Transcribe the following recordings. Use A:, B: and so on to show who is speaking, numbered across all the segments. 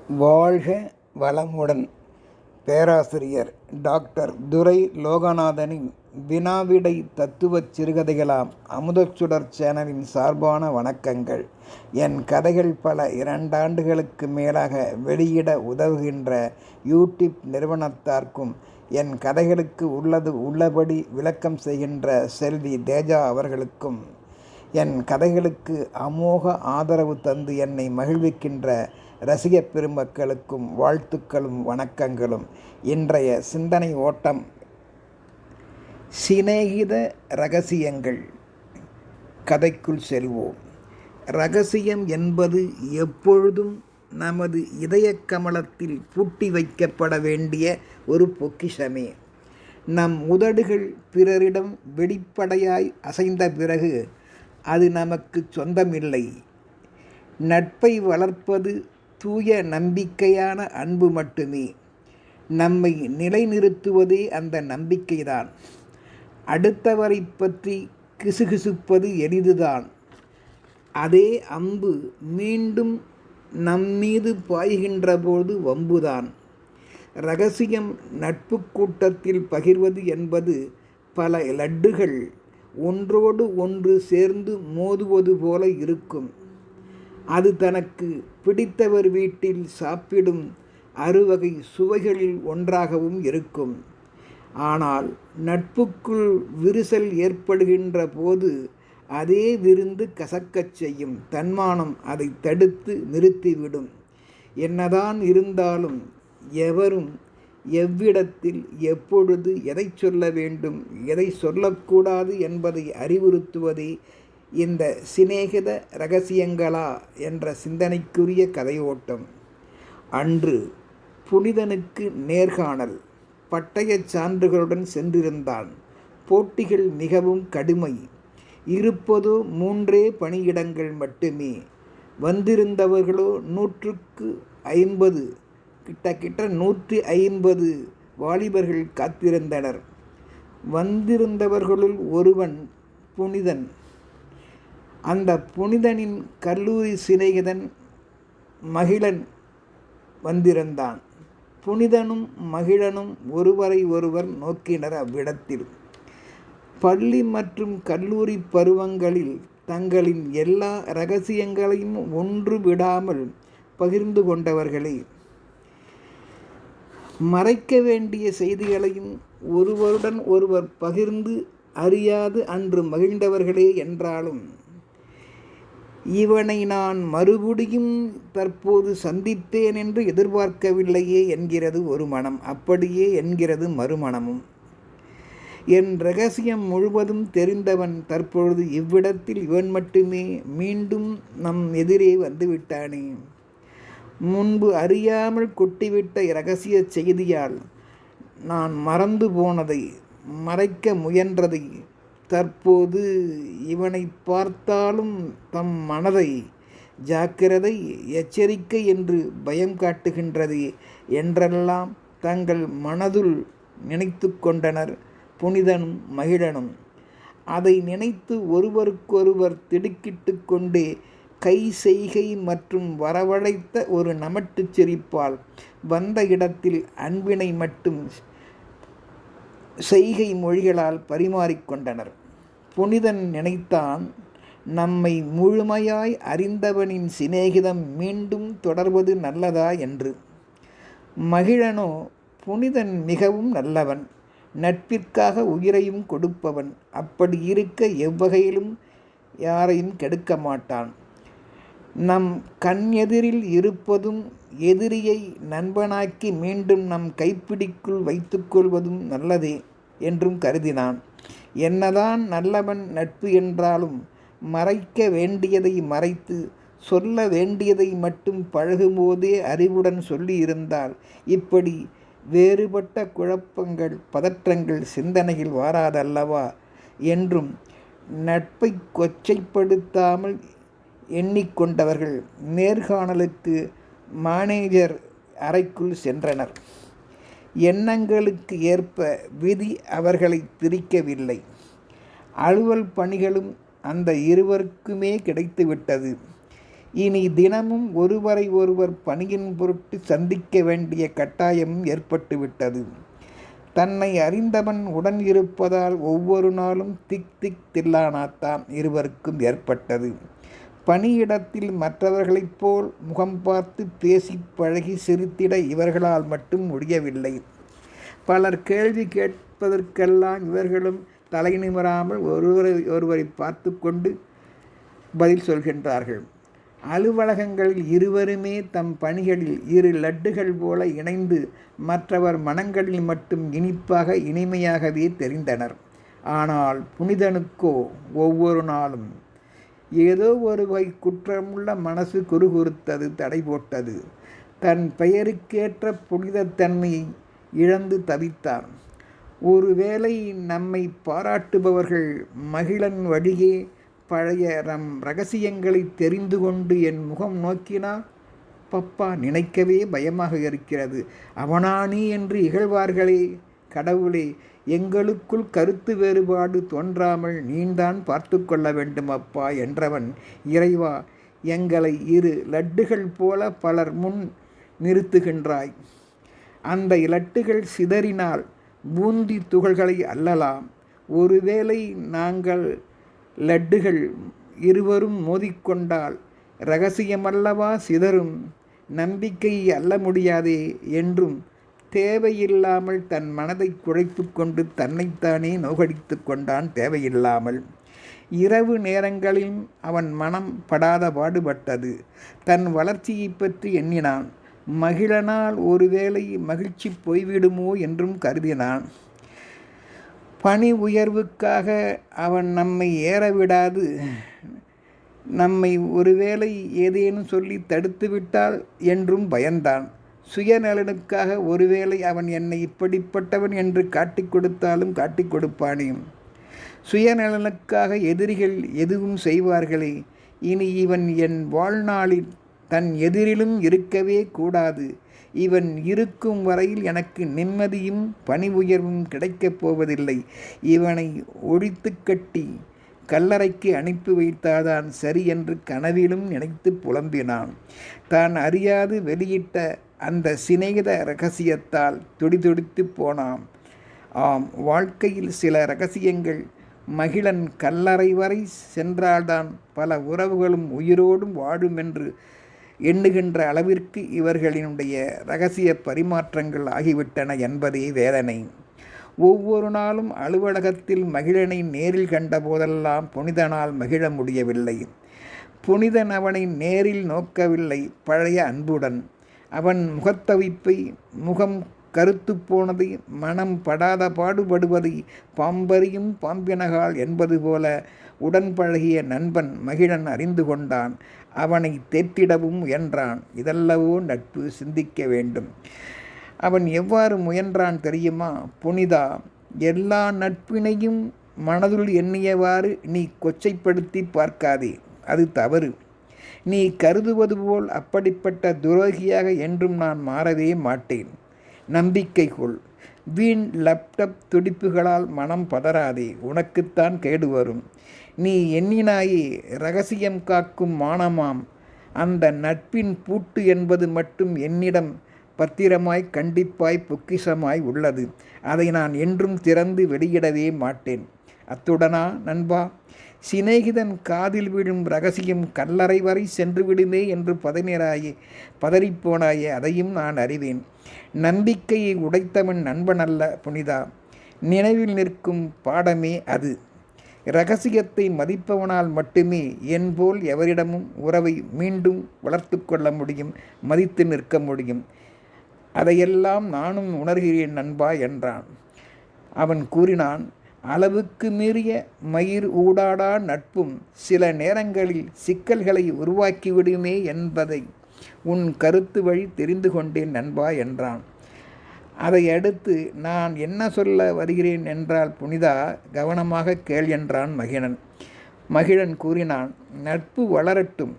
A: வாழ்க வளமுடன். பேராசிரியர் டாக்டர் துரை லோகநாதனின் வினாவிடை தத்துவச் சிறுகதைகளாம் அமுதச்சுடர் சேனலின் சார்பான வணக்கங்கள். என் கதைகள் பல 2 ஆண்டுகளுக்கு மேலாக வெளியிட உதவுகின்ற யூடியூப் நிறுவனத்தார்க்கும், என் கதைகளுக்கு உள்ளது உள்ளபடி விளக்கம் செய்கின்ற செல்வி தேஜா அவர்களுக்கும், என் கதைகளுக்கு அமோக ஆதரவு தந்து என்னை மகிழ்விக்கின்ற ரசிக பெருமக்களுக்கும் வாழ்த்துக்களும் வணக்கங்களும். இன்றைய சிந்தனை ஓட்டம் சிநேகித இரகசியங்கள். கதைக்குள் செல்வோம். இரகசியம் என்பது எப்பொழுதும் நமது இதய கமலத்தில் பூட்டி வைக்கப்பட வேண்டிய ஒரு பொக்கிஷமே. நம் உதடுகள் பிறரிடம் வெளிப்படையாய் அசைந்த பிறகு அது நமக்கு சொந்தமில்லை. நட்பை வளர்ப்பது தூய நம்பிக்கையான அன்பு மட்டுமே. நம்மை நிலைநிறுத்துவதே அந்த நம்பிக்கைதான். அடுத்தவரை பற்றி கிசுகிசுப்பது எளிதுதான். அதே அம்பு மீண்டும் நம்மீது பாய்கின்ற போது வம்புதான். இரகசியம் நட்பு கூட்டத்தில் பகிர்வது என்பது பல லட்டுகள் ஒன்றோடு ஒன்று சேர்ந்து மோதுவது போல இருக்கும். அது தனக்கு பிடித்தவர் வீட்டில் சாப்பிடும் அறுவகை சுவைகளில் ஒன்றாகவும் இருக்கும். ஆனால் நட்புக்குள் விரிசல் ஏற்படுகின்ற போது அதே விருந்து கசக்கச் செய்யும். தன்மானம் அதை தடுத்து நிறுத்திவிடும். என்னதான் இருந்தாலும் எவரும் எவ்விடத்தில் எப்பொழுது எதை சொல்ல வேண்டும், எதை சொல்லக்கூடாது என்பதை அறிவுறுத்துவதே இந்த சிநேகித இரகசியங்களா என்ற சிந்தனைக்குரிய கதையோட்டம். அன்று புனிதனுக்கு நேர்காணல். பட்டயச் சான்றுகளுடன் சென்றிருந்தான். போட்டிகள் மிகவும் கடுமை. இருப்பதோ 3 பணியிடங்கள் மட்டுமே. வந்திருந்தவர்களோ 150, கிட்டத்தட்ட 150 வாலிபர்கள் காத்திருந்தனர். வந்திருந்தவர்களுள் ஒருவன் புனிதன். அந்த புனிதனின் கல்லூரி சிநேகிதன் மகிழன் வந்திருந்தான். புனிதனும் மகிழனும் ஒருவரை ஒருவர் நோக்கினர். அவ்விடத்தில் பள்ளி மற்றும் கல்லூரி பருவங்களில் தங்களின் எல்லா இரகசியங்களையும் ஒன்று விடாமல் பகிர்ந்து கொண்டவர்களே. மறைக்க வேண்டிய செய்திகளையும் ஒருவருடன் ஒருவர் பகிர்ந்து அறியாது அன்று மகிழ்ந்தவர்களே என்றாலும், இவனை நான் மறுபடியும் தற்போது சந்திப்பேன் என்று எதிர்பார்க்கவில்லையே என்கிறது ஒரு மனம். அப்படியே என்கிறது மறுமணமும். என் இரகசியம் முழுவதும் தெரிந்தவன் தற்பொழுது இவ்விடத்தில் இவன் மட்டுமே மீண்டும் நம் எதிரே வந்துவிட்டானே. முன்பு அறியாமல் கொட்டிவிட்ட இரகசிய செய்தியால் நான் மறந்து போனதை, மறைக்க முயன்றதை தற்போது இவனை பார்த்தாலும் தம் மனதை ஜாக்கிரதை, எச்சரிக்கை என்று பயம் காட்டுகின்றது என்றெல்லாம் தங்கள் மனதுள் நினைத்து கொண்டனர் புனிதனும் மகிழனும். அதை நினைத்து ஒருவருக்கொருவர் திடுக்கிட்டு கொண்டே கை செய்கை மற்றும் வரவழைத்த ஒரு நமட்டுச் சிரிப்பால் வந்த இடத்தில் அன்பினை மட்டும் செய்கை மொழிகளால் பரிமாறிக்கொண்டனர். புனிதன் நினைத்தான், நம்மை முழுமையாய் அறிந்தவனின் சிநேகிதம் மீண்டும் தொடர்வது நல்லதா என்று. மகிழனோ, புனிதன் மிகவும் நல்லவன், நட்பிற்காக உயிரையும் கொடுப்பவன். அப்படி இருக்க எவ்வகையிலும் யாரையும் கெடுக்க மாட்டான். நம் கண் எதிரில் இருப்பதும் எதிரியை நண்பனாக்கி மீண்டும் நம் கைப்பிடிக்குள் வைத்துக்கொள்வதும் நல்லதே என்றும் கருதினான். என்னதான் நல்லவன் நட்பு என்றாலும் மறைக்க வேண்டியதை மறைத்து சொல்ல வேண்டியதை மட்டும் பழகும்போதே அறிவுடன் சொல்லியிருந்தால் இப்படி வேறுபட்ட குழப்பங்கள், பதற்றங்கள் சிந்தனையில் வாராதல்லவா என்றும் நட்பை கொச்சைப்படுத்தாமல் எண்ணிக்கொண்டவர்கள் நேர்காணலுக்கு மானேஜர் அறைக்குள் சென்றனர். எண்ணங்களுக்கு ஏற்ப விதி அவர்களை பிரிக்கவில்லை. அலுவல் பணிகளும் அந்த இருவருக்குமே கிடைத்துவிட்டது. இனி தினமும் ஒருவரை ஒருவர் பணியின் பொருட்டு சந்திக்க வேண்டிய கட்டாயம் ஏற்பட்டுவிட்டது. தன்னை அறிந்தவன் உடன் இருப்பதால் ஒவ்வொரு நாளும் திக் திக் தில்லானாத்தான் இருவருக்கும் ஏற்பட்டது. பணியிடத்தில் மற்றவர்களைப் போல் முகம் பார்த்து பேசி பழகி சிரித்திட இவர்களால் மட்டும் முடியவில்லை. பலர் கேள்வி கேட்பதற்கெல்லாம் இவர்களும் தலை நிமிராமல் ஒருவரை பார்த்து கொண்டு பதில் சொல்கின்றார்கள். அலுவலகங்களில் இருவருமே தம் பணிகளில் 2 லட்டுகள் போல இணைந்து மற்றவர் மனங்களில் மட்டும் இனிப்பாக இனிமையாகவே தெரிந்தனர். ஆனால் புனிதனுக்கோ ஒவ்வொரு நாளும் ஏதோ ஒரு வகை குற்றமுள்ள மனசு குறுகுறுத்தது, தடை போட்டது. தன் பெயருக்கேற்ற புனிதத்தன்மையை இழந்து தவித்தான். ஒருவேளை நம்மை பாராட்டுபவர்கள் மகிழன் வழியே பழைய ரகசியங்களை தெரிந்து கொண்டு என் முகம் நோக்கினால் பப்பா நினைக்கவே பயமாக இருக்கிறது. அவனானி என்று இகழ்வார்களே. கடவுளே, எங்களுக்குள் கருத்து வேறுபாடு தோன்றாமல் நீந்தான் பார்த்து கொள்ள வேண்டும் அப்பா என்றவன், இறைவா, எங்களை 2 லட்டுகள் போல பலர் முன் நிறுத்துகின்றாய். அந்த லட்டுகள் சிதறினால் பூந்தி துகள்களை அள்ளலாம். ஒருவேளை நாங்கள் லட்டுகள் இருவரும் மோதிக்கொண்டால் இரகசியமல்லவா சிதறும். நம்பிக்கை அல்ல முடியாதே என்றும் தேவையில்லாமல் தன் மனதை குழைத்து கொண்டு தன்னைத்தானே நோகடித்து கொண்டான். தேவையில்லாமல் இரவு நேரங்களில் அவன் மனம் படாத பாடுபட்டது. தன் வளர்ச்சியை பற்றி எண்ணினான். மகிழனால் ஒருவேளை மகிழ்ச்சி போய்விடுமோ என்றும் கருதினான். பணி உயர்வுக்காக அவன் நம்மை ஏறவிடாது நம்மை ஒருவேளை ஏதேனும் சொல்லி தடுத்துவிட்டால் என்றும் பயந்தான். சுயநலனுக்காக ஒருவேளை அவன் என்னை இப்படிப்பட்டவன் என்று காட்டிக் கொடுத்தாலும் காட்டிக் கொடுப்பானே. சுயநலனுக்காக எதிரிகள் எதுவும் செய்வார்களே. இனி இவன் என் வாழ்நாளில் தன் எதிரிலும் இருக்கவே கூடாது. இவன் இருக்கும் வரையில் எனக்கு நிம்மதியும் பணி உயர்வும் கிடைக்கப் போவதில்லை. இவனை ஒழித்து கட்டி கல்லறைக்கு அனுப்பி வைத்தாதான் சரி என்று கனவிலும் நினைத்து புலம்பினான். தான் அறியாது வெளியிட்ட அந்த சிநேகித இரகசியத்தால் துடிதுடித்து போனான். ஆம், வாழ்க்கையில் சில இரகசியங்கள் மகிழன் கல்லறை வரை சென்றால்தான் பல உறவுகளும் உயிரோடும் வாழும் என்று எண்ணுகின்ற அளவிற்கு இவர்களினுடைய இரகசிய பரிமாற்றங்கள் ஆகிவிட்டன என்பதே வேதனை. ஒவ்வொரு நாளும் அலுவலகத்தில் மகிழனை நேரில் கண்ட போதெல்லாம் புனிதனால் மகிழ முடியவில்லை. புனிதன் அவனை நேரில் நோக்கவில்லை. பழைய அன்புடன் அவன் முகத்தவிப்பை, முகம் கருத்து போனதை, மனம் படாத பாடுபடுவதை பாம்பறியும் பாம்பினகால் என்பது போல உடன் பழகிய நண்பன் மகிழன் அறிந்து கொண்டான். அவனை தேற்றிடவும் முயன்றான். இதல்லவோ நட்பு, சிந்திக்க வேண்டும். அவன் எவ்வாறு முயன்றான் தெரியுமா? புனிதா, எல்லா நட்பினையும் மனதுள் எண்ணியவாறு நீ கொச்சைப்படுத்தி பார்க்காதே. அது தவறு. நீ கருதுவது போல் அப்படிப்பட்ட துரோகியாக என்றும் நான் மாறவே மாட்டேன். நம்பிக்கை கொள். வீண் லேப்டாப் துடிப்புகளால் மனம் பதறாதே. உனக்குத்தான் கேடு வரும். நீ எண்ணினாயே இரகசியம் காக்கும் மானமாம் அந்த நட்பின் பூட்டு என்பது மட்டும் என்னிடம் பத்திரமாய், கண்டிப்பாய், பொக்கிஷமாய் உள்ளது. அதை நான் என்றும் திறந்து வெளியிடவே மாட்டேன். அத்துடனா நண்பா, சிநேகிதன் காதில் விழும் இரகசியம் கல்லறை வரை சென்று விடுமே என்று பதறிப்போனாயே, அதையும் நான் அறிவேன். நம்பிக்கையை உடைத்தவன் நண்பன் அல்ல புனிதா. நினைவில் நிற்கும் பாடமே அது. இரகசியத்தை மதிப்பவனால் மட்டுமே என்போல் எவரிடமும் உறவை மீண்டும் வளர்த்து கொள்ள முடியும், மதித்து நிற்க முடியும். அதையெல்லாம் நானும் உணர்கிறேன் நண்பா என்றான். அவன் கூறினான், அளவுக்கு மீறிய மயிர் ஊடாடா நட்பும் சில நேரங்களில் சிக்கல்களை உருவாக்கிவிடுமே என்பதை உன் கருத்து வழி தெரிந்து கொண்டேன் நண்பா என்றான். அதை அடுத்து, நான் என்ன சொல்ல வருகிறேன் என்றால் புனிதா, கவனமாக கேள் என்றான் மகிழன் கூறினான், நட்பு வளரட்டும்,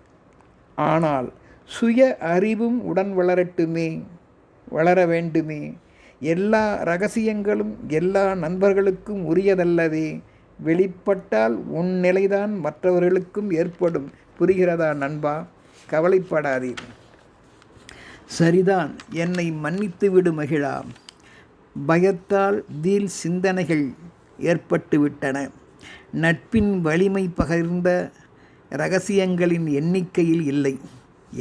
A: ஆனால் சுய அறிவும் உடன் வளர வேண்டுமே. எல்லா இரகசியங்களும் எல்லா நண்பர்களுக்கும் உரியதல்லவே. வெளிப்பட்டால் உன் நிலைதான் மற்றவர்களுக்கும் ஏற்படும். புரிகிறதா நண்பா? கவலைப்படாதீர். சரிதான், என்னை மன்னித்து விடு மகிழா. பயத்தால் வீண் சிந்தனைகள் ஏற்பட்டுவிட்டன. நட்பின் வலிமை பகிர்ந்த இரகசியங்களின் எண்ணிக்கையில் இல்லை.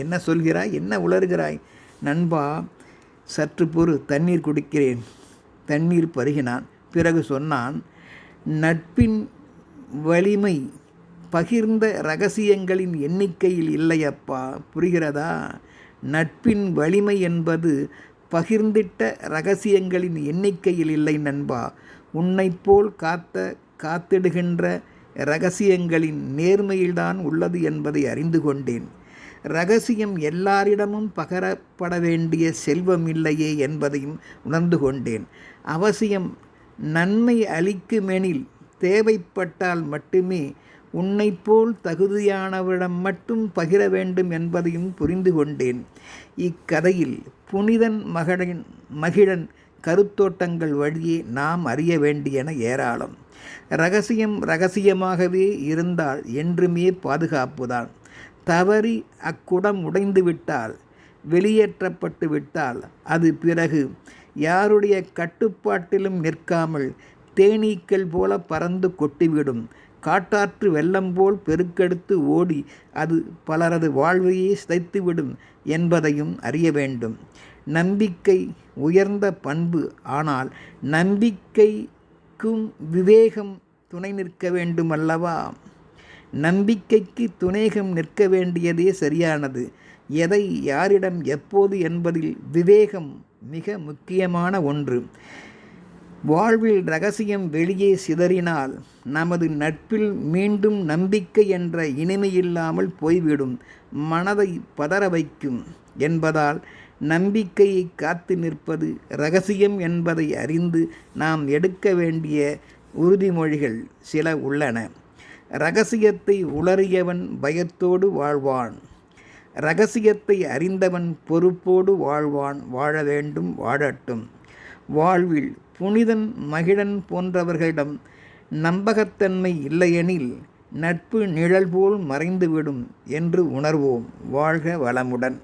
A: என்ன சொல்கிறாய்? என்ன உளறுகிறாய்? நண்பா, சற்று பொறு, தண்ணீர் குடிக்கிறேன். தண்ணீர் பருகினான். பிறகு சொன்னான், நட்பின் வலிமை பகிர்ந்த இரகசியங்களின் எண்ணிக்கையில் இல்லையப்பா. புரிகிறதா? நட்பின் வலிமை என்பது பகிர்ந்திட்ட இரகசியங்களின் எண்ணிக்கையில் இல்லை நண்பா. உன்னைப்போல் காத்திடுகின்ற இரகசியங்களின் நேர்மையில்தான் உள்ளது என்பதை அறிந்து கொண்டேன். இரகசியம் எல்லாரிடமும் பகரப்பட வேண்டிய செல்வம் இல்லையே என்பதையும் உணர்ந்து கொண்டேன். அவசியம் நன்மை அளிக்குமெனில் தேவைப்பட்டால் மட்டுமே உன்னைப்போல் தகுதியானவரிடம் மட்டும் பகிர வேண்டும் என்பதையும் புரிந்து கொண்டேன். இக்கதையில் புனிதன் மகிழன் கருத்தோட்டங்கள் வழியே நாம் அறிய வேண்டியன ஏராளம். இரகசியமாகவே இருந்தால் என்றுமே பாதுகாப்புதான். தவறி அக்குடம் உடைந்து விட்டால், வெளியேற்றப்பட்டு விட்டால், அது பிறகு யாருடைய கட்டுப்பாட்டிலும் நிற்காமல் தேனீக்கள் போல பறந்து கொட்டிவிடும். காட்டாற்று வெள்ளம் போல் பெருக்கெடுத்து ஓடி அது பலரது வாழ்வையே சிதைத்துவிடும் என்பதையும் அறிய வேண்டும். நம்பிக்கை உயர்ந்த பண்பு. ஆனால் நம்பிக்கைக்கும் விவேகம் துணை நிற்க வேண்டும் அல்லவா? நம்பிக்கைக்கு துணைகம் நிற்க வேண்டியதே சரியானது. எதை யாரிடம் எப்போது என்பதில் விவேகம் மிக முக்கியமான ஒன்று. வாழ்வில் இரகசியம் வெளியே சிதறினால் நமது நட்பில் மீண்டும் நம்பிக்கை என்ற இனிமையில்லாமல் போய்விடும். மனதை பதற வைக்கும் என்பதால் நம்பிக்கையை காத்து நிற்பது இரகசியம் என்பதை அறிந்து நாம் எடுக்க வேண்டிய உறுதிமொழிகள் சில உள்ளன. இரகசியத்தை உளறியவன் பயத்தோடு வாழ்வான். இரகசியத்தை அறிந்தவன் பொறுப்போடு வாழ்வான். வாழ வேண்டும், வாழட்டும். வாழ்வில் புனிதன் மகிழன் போன்றவர்களிடம் நம்பகத்தன்மை இல்லையெனில் நட்பு நிழல் போல் மறைந்துவிடும் என்று உணர்வோம். வாழ்க வளமுடன்.